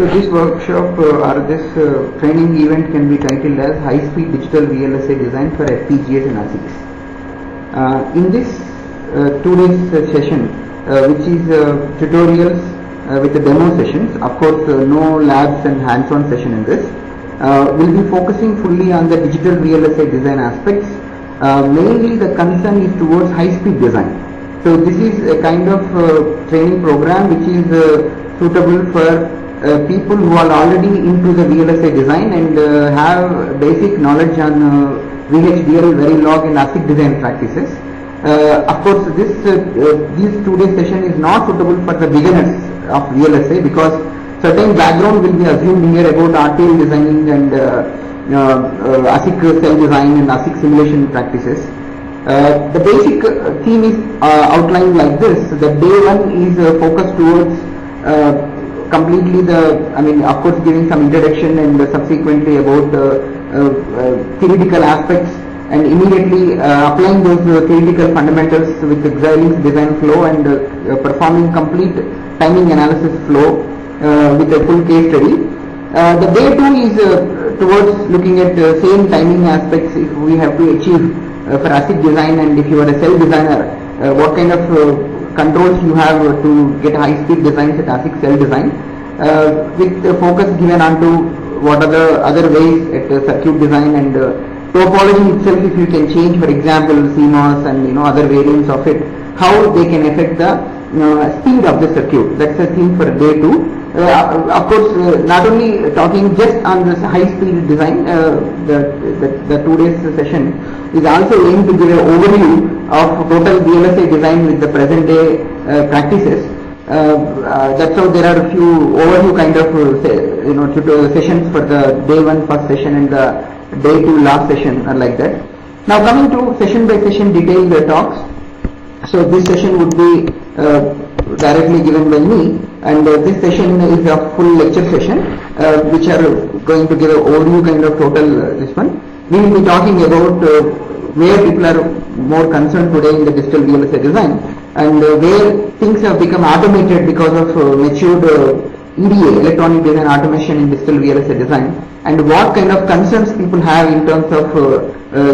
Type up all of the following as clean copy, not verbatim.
So this workshop or this training event can be titled as High-Speed Digital VLSI Design for FPGAs and ASICs. In this 2 days session, which is tutorials with the demo sessions, of course no labs and hands-on session in this, we'll be focusing fully on the digital VLSI design aspects. Mainly the concern is towards high-speed design. So this is a kind of training program which is suitable for people who are already into the VLSI design and have basic knowledge on VHDL, Verilog and ASIC design practices. Of course, these 2 day session is not suitable for the beginners of VLSI because certain background will be assumed here about RTL designing and ASIC cell design and ASIC simulation practices. The basic theme is outlined like this. The day one is focused towards completely of course giving some introduction and subsequently about theoretical aspects and immediately applying those theoretical fundamentals with the Xilinx design flow and performing complete timing analysis flow with a full case study. The day two is towards looking at same timing aspects if we have to achieve for ASIC design, and if you are a cell designer, what kind of controls you have to get high-speed designs at ASIC cell design, with the focus given onto what are the other ways at circuit design and topology itself. If you can change, for example, CMOS and other variants of it, how they can affect the speed of the circuit. That's the theme for day two. Of course, not only talking just on this high-speed design, the 2 days session is also aimed to give an overview of total VLSI design with the present day practices. That's how there are a few overview kind of sessions for the day one first session and the day two last session are like that. Now coming to session by session detailed talks. So this session would be directly given by me, and this session is a full lecture session which are going to give an overview kind of total this one. We will be talking about where people are more concerned today in the digital VLSI design and where things have become automated because of matured EDA, electronic design automation in digital VLSI design, and what kind of concerns people have in terms of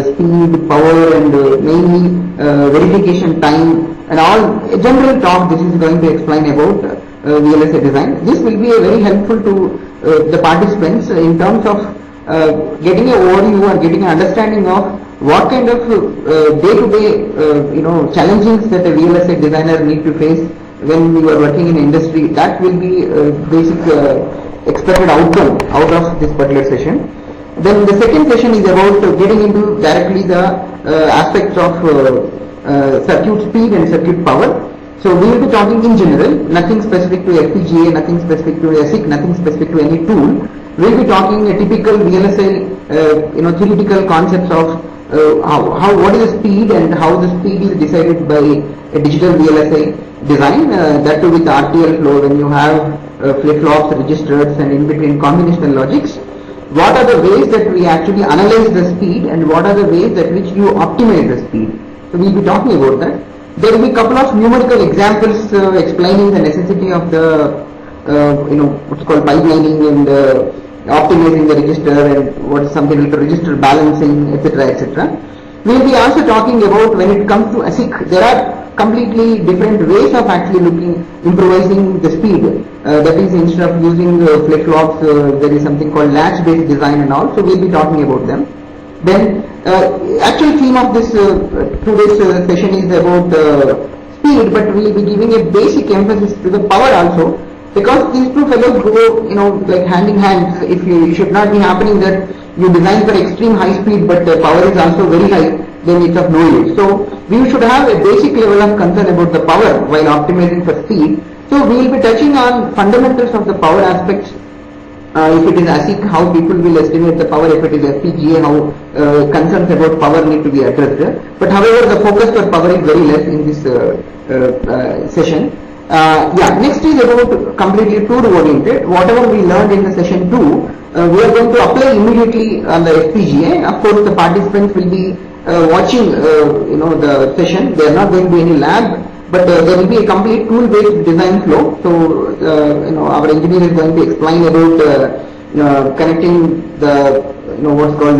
speed, power and mainly verification time and all. A general talk this is going to explain about VLSI design. This will be a very helpful to the participants in terms of getting an overview or getting an understanding of what kind of day-to-day challenges that a VLSI designer need to face when we are working in industry. That will be basic expected outcome out of this particular session. Then the second session is about getting into directly the aspects of circuit speed and circuit power. So we will be talking in general, nothing specific to FPGA, nothing specific to ASIC, nothing specific to any tool. We will be talking a typical VLSI theoretical concepts of what is the speed and how the speed is decided by a digital VLSI design, that too with RTL flow when you have flip-flops, registers and in between combinational logics. What are the ways that we actually analyze the speed and what are the ways that which you optimize the speed? So we will be talking about that. There will be a couple of numerical examples explaining the necessity of the what's called pipelining and optimizing the register and what is something like register balancing, etc., etc. We will be also talking about when it comes to ASIC, there are completely different ways of actually improvising the speed. That is, instead of using flip-flops, there is something called latch-based design and all. So we will be talking about them. Then, actual theme of this 2 days session is about speed, but we will be giving a basic emphasis to the power also, because these two fellows go, like hand in hand. If it should not be happening that you design for extreme high speed, but the power is also very high, then it's of no use. So we should have a basic level of concern about the power while optimizing for speed. So we will be touching on fundamentals of the power aspects. If it is ASIC, how people will estimate the power. If it is FPGA, how concerns about power need to be addressed. But however, the focus for power is very less in this session. Next is about completely tool oriented. Whatever we learned in the session 2, we are going to apply immediately on the FPGA. Of course, the participants will be watching the session. There are not going to be any lab. but there will be a complete tool-based design flow. So our engineer is going to explain about connecting the what's called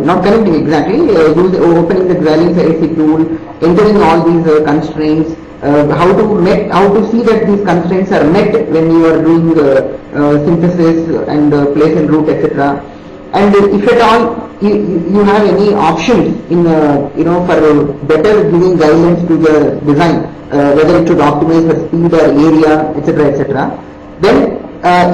not connecting exactly, opening the VLSI ASIC tool, entering all these constraints, how to see that these constraints are met when you are doing synthesis and place and route, etc. And if at all you have any options in for better giving guidelines to the design, whether it should optimize for speed or area, etc., etc. Then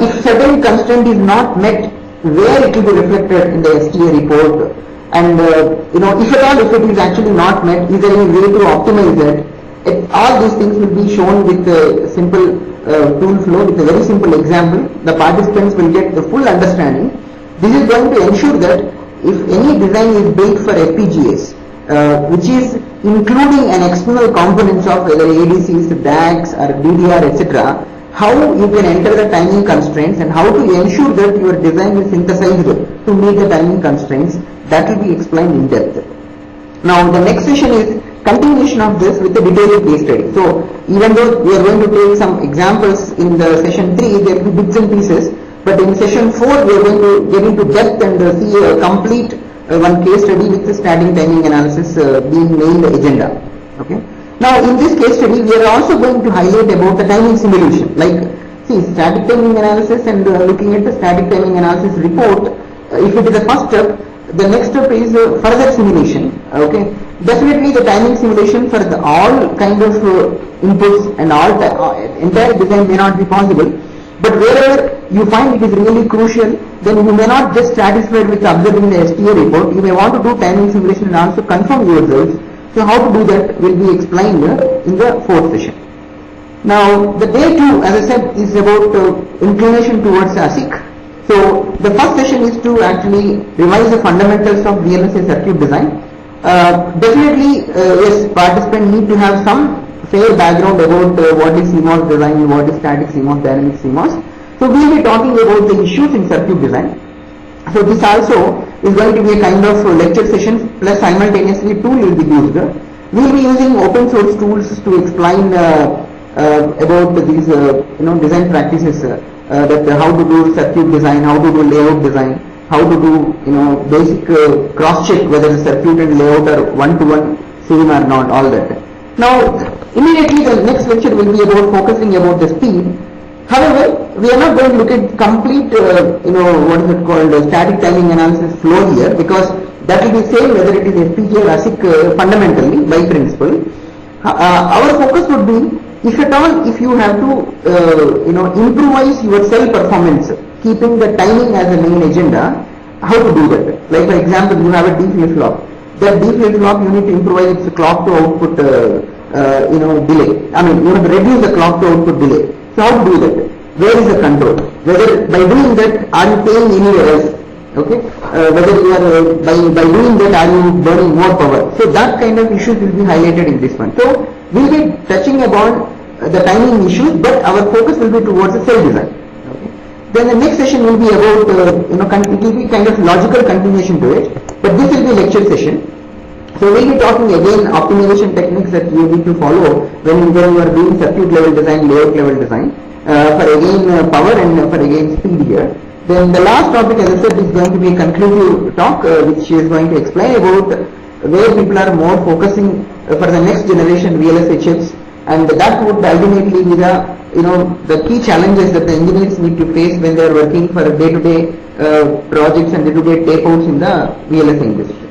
if certain constraint is not met, where it will be reflected in the STA report, and if at all if it is actually not met, is there any way to optimize it? All these things will be shown with a simple tool flow, with a very simple example. The participants will get the full understanding. This is going to ensure that if any design is built for FPGAs, which is including an external components of whether ADCs, DACs or DDR, etc., how you can enter the timing constraints and how to ensure that your design is synthesized to meet the timing constraints, that will be explained in depth. Now the next session is continuation of this with a detailed case study. So even though we are going to take some examples in the session 3, there will be bits and pieces, but in session 4 we are going to get into depth and see a complete one case study with the static timing analysis being main agenda. Okay. Now in this case study we are also going to highlight about the timing simulation. Like see, static timing analysis and looking at the static timing analysis report, if it is the first step, the next step is further simulation. Okay. Definitely the timing simulation for the all kind of inputs and all entire design may not be possible, but wherever you find it is really crucial, then you may not just satisfied with observing the STA report, you may want to do timing simulation and also confirm yourselves. So how to do that will be explained in the 4th session. Now the day 2, as I said, is about inclination towards ASIC. So the first session is to actually revise the fundamentals of VLSI circuit design. Definitely yes, participants need to have some fair background about what is CMOS design, what is static CMOS, dynamic CMOS. So we will be talking about the issues in circuit design. So this also is going to be a kind of lecture session plus simultaneously tool will be used. We will be using open source tools to explain about these design practices, that how to do circuit design, how to do layout design, how to do basic cross check whether the circuit and layout are one-to-one same or not, all that. Now immediately the next lecture will be about focusing about the speed. However, we are not going to look at complete what is it called static timing analysis flow here, because that will be same whether it is FPGA or ASIC fundamentally by principle. Our focus would be, if at all, if you have to improvise your cell performance, keeping the timing as a main agenda, how to do that? Like for example, you have a D flip-flop. That D flip-flop you need to improvise its clock to output delay. I mean you have to reduce the clock to output delay. So how to do that? Where is the control? Whether by doing that are you paying any errors? Okay. Whether you are by doing that are you burning more power? So that kind of issues will be highlighted in this one. So we will be touching upon the timing issues, but our focus will be towards the cell design. Okay. Then the next session will be about it will be kind of logical continuation to it, but this will be lecture session. So we will be talking again optimization techniques that you need to follow when you are doing circuit level design, layout level design, for again power and for again speed here. Then the last topic, as I said, is going to be a conclusive talk which is going to explain about where people are more focusing for the next generation VLSI chips, and that would ultimately be the key challenges that the engineers need to face when they are working for day-to-day projects and day-to-day tape outs in the VLSI industry.